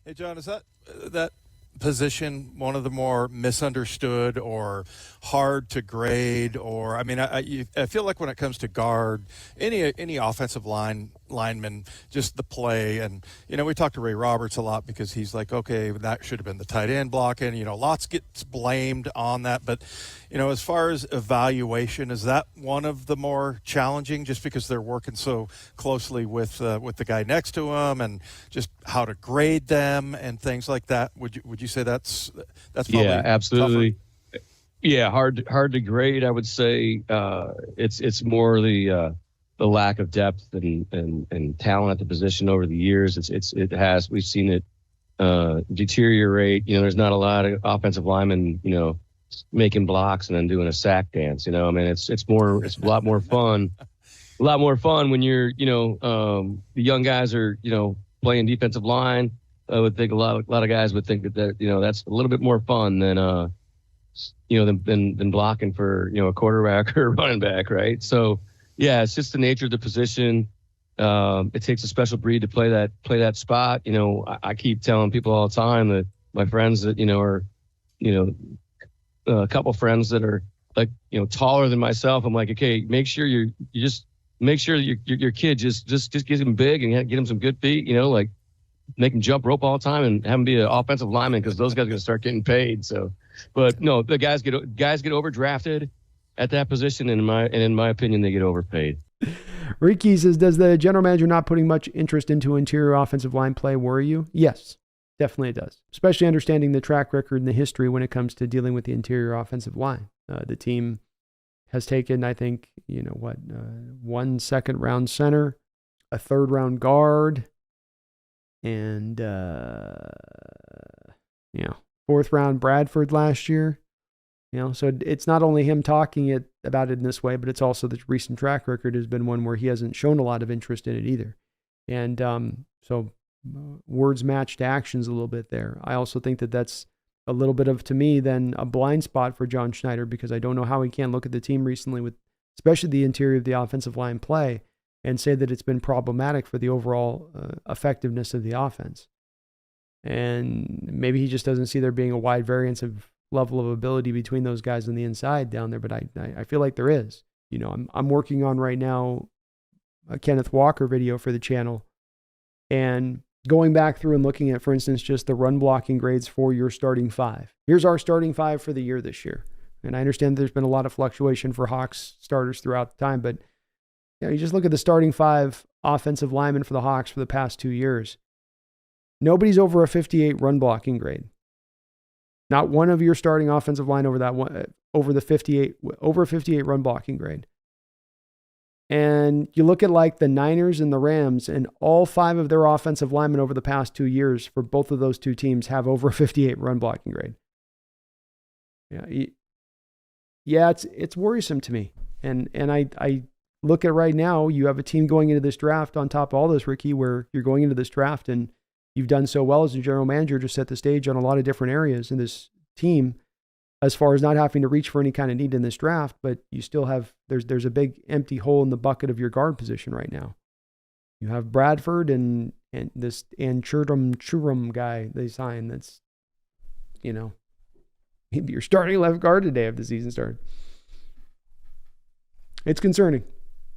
Hey, John, is that position one of the more misunderstood or hard to grade? Or I feel like when it comes to guard, any offensive lineman, just the play. And we talked to Ray Roberts a lot because he's like, okay, that should have been the tight end blocking. Lots gets blamed on that, but as far as evaluation, is that one of the more challenging, just because they're working so closely with the guy next to him, and just how to grade them and things like that? Would you say that's probably Yeah, absolutely. tougher? Yeah, hard to grade. I would say it's more the lack of depth and talent at the position over the years. We've seen it deteriorate. There's not a lot of offensive linemen making blocks and then doing a sack dance. It's a lot more fun. A lot more fun when you're the young guys are playing defensive line. I would think a lot of guys would think that that's a little bit more fun than than blocking for a quarterback or a running back, right? So yeah, it's just the nature of the position. It takes a special breed to play that spot. I keep telling people all the time that my friends that are a couple friends that are like taller than myself. I'm like, okay, make sure you just make sure your kid just get him big and get him some good feet. Like make him jump rope all the time and have him be an offensive lineman, because those guys are going to start getting paid. So, but no, the guys get overdrafted at that position, and in my opinion, they get overpaid. Ricky says, does the general manager not putting much interest into interior offensive line play worry you? Yes, definitely it does, especially understanding the track record and the history when it comes to dealing with the interior offensive line. The team has taken, I think, 1 second-round center, a third-round guard, and fourth-round Bradford last year. So it's not only him talking about it in this way, but it's also the recent track record has been one where he hasn't shown a lot of interest in it either. And so words matched actions a little bit there. I also think that that's a little bit of, to me, then a blind spot for John Schneider, because I don't know how he can look at the team recently with especially the interior of the offensive line play and say that it's been problematic for the overall effectiveness of the offense. And maybe he just doesn't see there being a wide variance of level of ability between those guys on the inside down there, but I feel like there is. I'm working on right now a Kenneth Walker video for the channel, and going back through and looking at, for instance, just the run blocking grades for your starting five. Here's our starting five for the year this year. And I understand there's been a lot of fluctuation for Hawks starters throughout the time, but you just look at the starting five offensive linemen for the Hawks for the past 2 years. Nobody's over a 58 run blocking grade. Not one of your starting offensive line over that one, over a 58 run blocking grade. And you look at like the Niners and the Rams, and all 5 of their offensive linemen over the past 2 years for both of those two teams have over a 58 run blocking grade. Yeah, it's worrisome to me. And I look at right now, you have a team going into this draft on top of all this, Ricky, where you're going into this draft and you've done so well as a general manager to set the stage on a lot of different areas in this team as far as not having to reach for any kind of need in this draft, but you still have, there's a big empty hole in the bucket of your guard position right now. You have Bradford and this Churum guy they signed that's, maybe your starting left guard today if the season started. It's concerning.